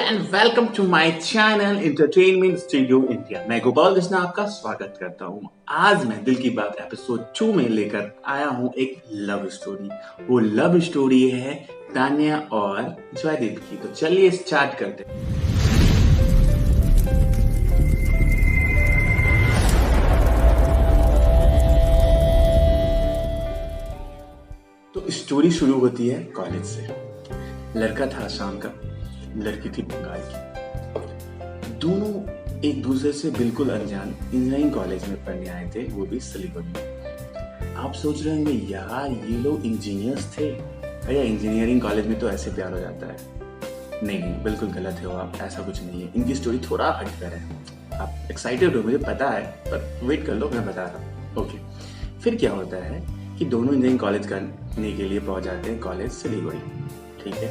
And welcome to my channel entertainment studio India. मैं गोपाल कृष्णा आपका स्वागत करता हूँ। आज मैं दिल की बात एपिसोड 2 में लेकर आया हूँ एक लव स्टोरी। वो लव स्टोरी है तान्या और जयदीप की। तो चलिए स्टार्ट करते हैं। तो स्टोरी शुरू होती है कॉलेज से। लड़का था आसाम का, लड़की थी बंगाल की। दोनों एक दूसरे से बिल्कुल अनजान इंजीनियरिंग कॉलेज में पढ़ने आए थे, वो भी सिलीगुड़ी में। आप सोच रहे होंगे यार ये लोग इंजीनियर्स थे, भैया इंजीनियरिंग कॉलेज में तो ऐसे प्यार हो जाता है। नहीं, बिल्कुल गलत हो आप, ऐसा कुछ नहीं है। इनकी स्टोरी थोड़ा हटकर है। आप एक्साइटेड हो, मुझे पता है, पर वेट कर लो, मैं बता रहा हूँ। ओके, फिर क्या होता है कि दोनों इंजीनियरिंग कॉलेज करने के लिए पहुंच जाते हैं कॉलेज सिलीगुड़ी। ठीक है,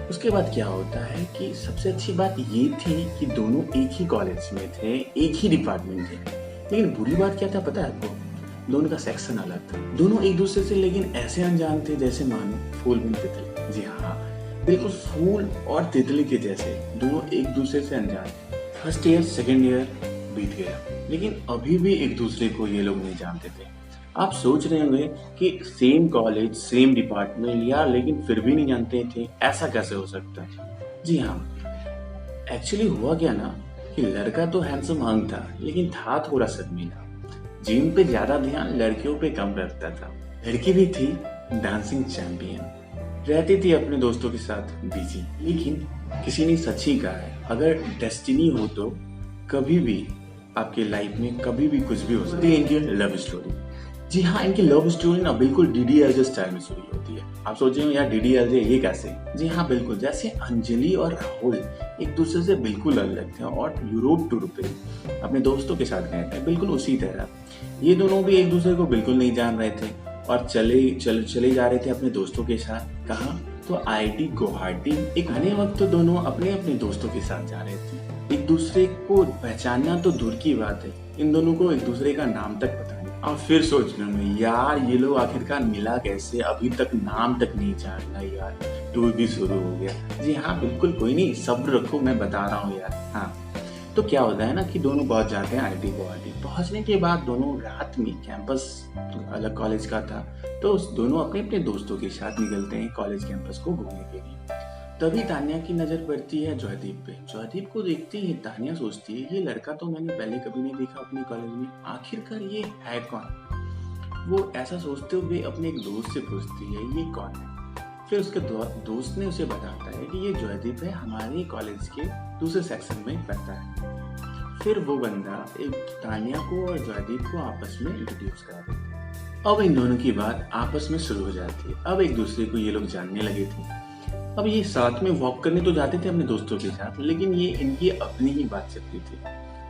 उसके बाद क्या होता है कि सबसे अच्छी बात ये थी कि दोनों एक ही कॉलेज में थे, एक ही डिपार्टमेंट थे। लेकिन बुरी बात क्या था पता है आपको? दोनों का सेक्शन अलग था। दोनों एक दूसरे से लेकिन ऐसे अनजान थे जैसे मानो फूल बिन तितली। जी हाँ, बिल्कुल फूल और तितली के जैसे दोनों एक दूसरे से अनजान थे। फर्स्ट ईयर सेकेंड ईयर बीत गया, लेकिन अभी भी एक दूसरे को ये लोग नहीं जानते थे। आप सोच रहे होंगे कि सेम कॉलेज सेम डिपार्टमेंट यार, लेकिन फिर भी नहीं जानते थे, ऐसा कैसे हो सकता है? जी हाँ, एक्चुअली हुआ क्या ना कि लड़का तो हैंडसम हंग था, लेकिन था थोड़ा शर्मीला। जिम पे ज्यादा ध्यान, लड़कियों पे कम रखता था। लड़की भी थी डांसिंग चैंपियन, रहती थी अपने दोस्तों के साथ बिजी। लेकिन किसी ने सच ही कहा है, अगर डेस्टिनी हो तो कभी भी आपके लाइफ में कभी भी कुछ भी हो सकता है। इनकी लव स्टोरी, जी हाँ, इनकी लव स्टोरी ना बिल्कुल डीडीएलजे स्टाइल में शुरू होती है। आप सोचेंगे यार डीडीएलजे ये कैसे? जी हाँ, बिल्कुल जैसे अंजलि और राहुल एक दूसरे से बिल्कुल अलग थे और यूरोप टूर पे अपने दोस्तों के साथ गए थे, बिल्कुल उसी तरह ये दोनों भी एक दूसरे को बिल्कुल नहीं जान रहे थे और चले जा रहे थे अपने दोस्तों के साथ। कहाँ? तो आईआईटी गुवाहाटी। एक आने वक्त तो दोनों अपने अपने दोस्तों के साथ जा रहे थे। एक दूसरे को पहचानना तो दूर की बात है, इन दोनों को एक दूसरे का नाम तक पता नहीं। और फिर सोच रहे होंगे यार ये लोग आखिरकार मिला कैसे, अभी तक नाम तक नहीं जानना यार, टूर भी शुरू हो गया। जी हाँ, बिल्कुल, कोई नहीं, सब्र रखो, मैं बता रहा हूँ यार। हाँ, तो क्या होता है ना कि दोनों पहुंच जाते हैं आईआईटी गुवाहाटी। पहुंचने के बाद दोनों रात में, कैंपस अलग कॉलेज का था, तो दोनों अपने अपने दोस्तों के साथ निकलते हैं कॉलेज कैंपस को घूमने के लिए। तभी तान्या की नजर पड़ती है जयदीप पे। जयदीप को देखते ही तान्या सोचती है ये लड़का तो मैंने पहले कभी नहीं देखा अपने कॉलेज में, आखिरकार ये है कौन? वो ऐसा सोचते हुए अपने एक दोस्त से पूछती है ये कौन है। फिर उसके दोस्त ने उसे बताता है कि ये जयदीप है, हमारे कॉलेज के दूसरे सेक्शन में पढ़ता है। फिर वो बंदा एक तान्या को और जयदीप को आपस में इंट्रोड्यूस करा देता है। अब इन दोनों की बात आपस में शुरू हो जाती है। अब एक दूसरे को ये लोग जानने लगे थे। अब ये साथ में वॉक करने तो जाते थे अपने दोस्तों के साथ, लेकिन ये इनकी अपनी ही बात चलती थी,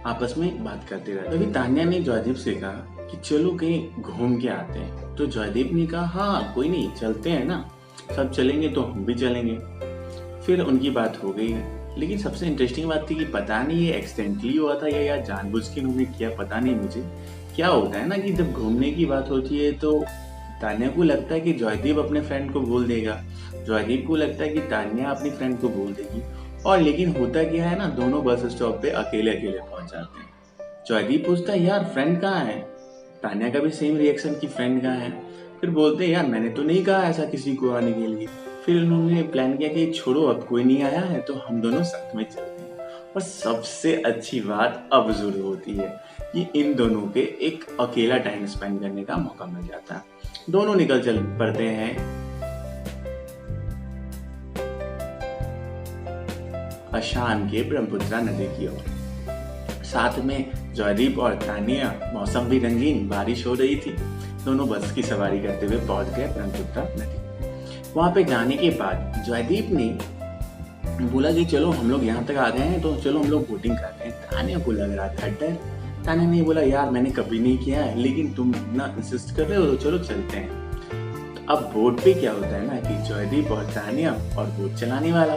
आपस में बात करते रहते। तभी तान्या ने जयदीप से कहा कि चलो कहीं घूम के आते हैं। तो जयदीप ने कहा हाँ कोई नहीं, चलते हैं ना, सब चलेंगे तो हम भी चलेंगे। फिर उनकी बात हो गई। लेकिन सबसे इंटरेस्टिंग बात थी कि पता नहीं ये एक्सीडेंटली हुआ था या जानबूझ के उन्होंने किया, पता नहीं मुझे। क्या होता है ना कि जब घूमने की बात होती है तो तान्या को लगता है कि जयदीप अपने फ्रेंड को बोल देगा, जयदीप को लगता है कि तान्या अपनी फ्रेंड को बोल देगी, और लेकिन होता क्या है ना, दोनों बस स्टॉप पे अकेले अकेले पहुंच जाते हैं। जयदीप पूछता है यार फ्रेंड कहाँ है? तान्या का भी सेम रिएक्शन कि फ्रेंड कहाँ है। फिर बोलते हैं यार मैंने तो नहीं कहा ऐसा किसी को आने के लिए। फिर उन्होंने प्लान किया कि छोड़ो अब कोई नहीं आया है तो हम दोनों साथ में चलते हैं। और सबसे अच्छी बात अब शुरू होती है कि इन दोनों के एक अकेला टाइम स्पेंड करने का मौका मिल जाता है। दोनों निकल चल पड़ते हैं असम के ब्रह्मपुत्रा नदी की ओर। साथ में जयदीप और तान्या, मौसम भी रंगीन, बारिश हो रही थी। दोनों बस की सवारी करते हुए पहुंच गए ब्रह्मपुत्रा नदी। वहां पे जाने के बाद जयदीप ने बोला कि चलो हम लोग यहाँ तक आ गए हैं तो चलो हम लोग बोटिंग करते हैं। तान्या को लग रहा था डर। तान्या ने बोला यार मैंने कभी नहीं किया है, लेकिन तुम ना इंसिस्ट कर रहे हो तो चलो चलते हैं। तो अब बोट पे क्या होता है ना कि जयदीप और तान्या और बोट चलाने वाला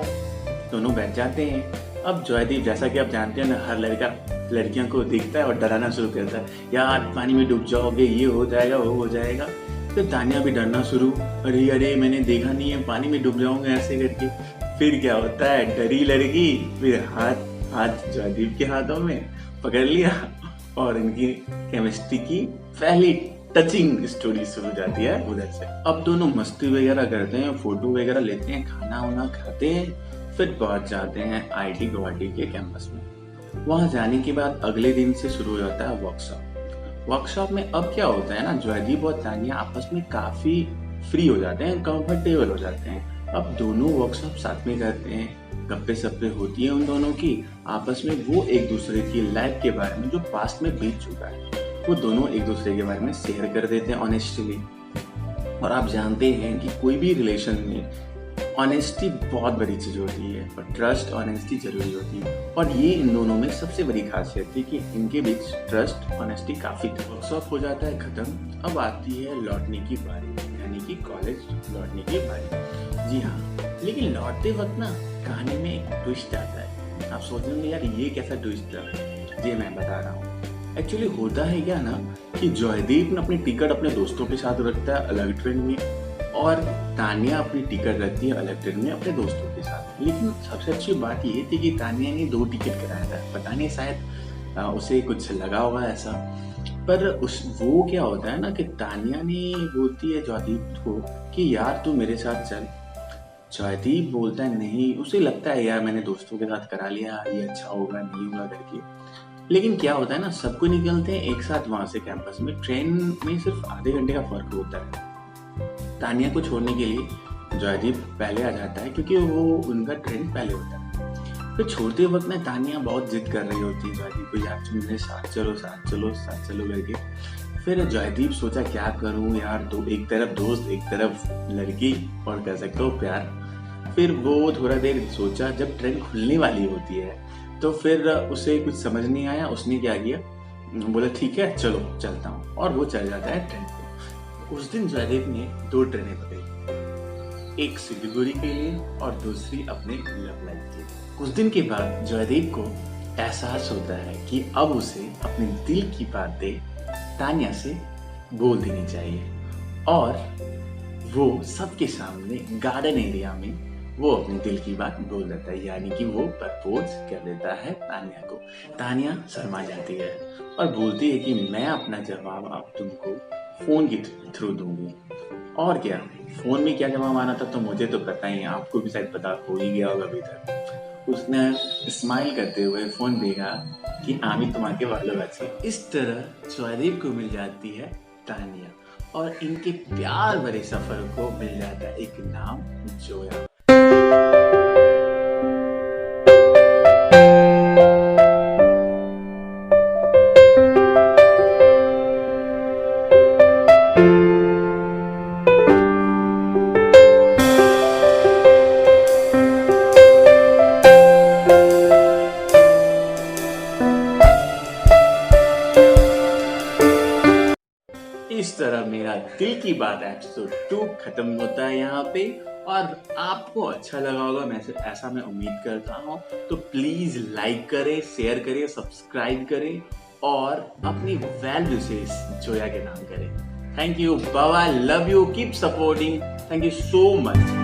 दोनों बैठ जाते हैं। अब जयदीप, जैसा कि आप जानते हैं ना, हर लड़का लड़कियों को देखता है और डराना शुरू करता है, यार पानी में डूब जाओगे, ये हो जाएगा वो हो जाएगा। फिर तान्या भी डरना शुरू, अरे अरे मैंने देखा नहीं है, पानी में डूब जाऊंगा ऐसे करके। फिर क्या होता है, डरी लड़की फिर हाथ जयदीप के हाथों में पकड़ लिया और इनकी केमिस्ट्री की पहली टचिंग स्टोरी शुरू हो जाती है उधर से। अब दोनों मस्ती वगैरह करते हैं, फोटो वगैरह लेते हैं, खाना वाना खाते हैं, फिर पहुंच जाते हैं आईटी गुवाहाटी के कैंपस में। वहां जाने के बाद अगले दिन से शुरू हो जाता है वर्कशॉप में अब क्या होता है ना, जयदीप और तानिया आपस में काफी फ्री हो जाते हैं, कंफर्टेबल हो जाते हैं। अब दोनों वर्कशॉप साथ में करते हैं, गप्पे सप्पे होती है उन दोनों की आपस में। वो एक दूसरे की लाइफ के बारे में जो पास्ट में बीत चुका है वो दोनों एक दूसरे के बारे में शेयर कर देते हैं ऑनेस्टली। और आप जानते हैं कि कोई भी रिलेशन में ऑनेस्टी बहुत बड़ी चीज होती है और ट्रस्ट ऑनेस्टी जरूरी होती है। और ये इन दोनों में सबसे बड़ी खासियत थी कि इनके बीच ट्रस्ट ऑनेस्टी काफी थी। वर्कशॉप हो जाता है खत्म, अब आती है लौटने की बारी, यानी कि कॉलेज लौटने की बारी। जी हाँ, लेकिन लौटते वक्त ना कहानी में एक ट्विस्ट आता है। आप सोचेंगे यार ये कैसा ट्विस्ट है? जी मैं बता रहा हूँ। एक्चुअली होता है क्या ना कि जयदीप ने अपनी टिकट अपने दोस्तों के साथ रखता है अलग ट्रेन में, और तानिया अपनी टिकट रखती है अलग ट्रेन में अपने दोस्तों के साथ। लेकिन सबसे अच्छी बात ये थी कि तानिया ने 2 टिकट कराया था, पता नहीं शायद उसे कुछ लगा होगा ऐसा। पर वो क्या होता है ना कि तानिया ने बोलती है जयदीप को कि यार तू मेरे साथ चल। जयदीप बोलता है नहीं, उसे लगता है यार मैंने दोस्तों के साथ करा लिया, ये अच्छा होगा नहीं होगा करके। लेकिन क्या होता है ना, सबको निकलते हैं एक साथ वहां से कैंपस में। ट्रेन में सिर्फ आधे घंटे का फर्क होता है। तानिया को छोड़ने के लिए जयदीप पहले आ जाता है क्योंकि वो उनका ट्रेन पहले होता है। फिर छोड़ते वक्त में तानिया बहुत जिद कर रही होती है जयदीप को, यार तुम मेरे साथ चलो करके। फिर जयदीप सोचा क्या करूं यार, तो एक तरफ दोस्त एक तरफ लड़की और कह सकते हो प्यार। फिर वो थोड़ा देर सोचा, जब ट्रेन खुलने वाली होती है तो फिर उसे कुछ समझ नहीं आया। उसने क्या किया, बोला ठीक है चलो चलता हूँ, और वो चल जाता है ट्रेन पे। उस दिन जयदीप ने 2 ट्रेनें पकड़ी, एक सिलीगुड़ी के लिए और दूसरी अपने लव लाइफ के लिए। कुछ दिन के बाद जयदीप को एहसास होता है कि अब उसे अपने दिल की बातें तानिया से बोल देनी चाहिए, और वो सबके सामने गार्डन एरिया में वो अपने दिल की बात बोल देता है, यानी कि वो प्रपोज कर देता है तानिया को। तानिया शर्मा जाती है और बोलती है कि मैं अपना जवाब अब तुमको फोन के थ्रू दूंगी। और क्या, फोन में क्या जवाब आना था तो मुझे तो पता ही है, आपको भी शायद पता हो ही गया होगा अभी तक। उसने स्माइल करते हुए फोन देखा कि आमी तुम्हारे ভালোবাসি। इस तरह जयदीप को मिल जाती है तानिया, और इनके प्यार भरे सफर को मिल जाता है एक नाम, जोया। इस तरह मेरा दिल की बात एपिसोड 2 खत्म होता है यहाँ पे, और आपको अच्छा लगा होगा, मैं ऐसा मैं उम्मीद करता हूँ। तो प्लीज लाइक करें, शेयर करें, सब्सक्राइब करें और अपनी वेल विशेस जोया के नाम करें। Thank you, bye, love you, keep supporting, thank you so much.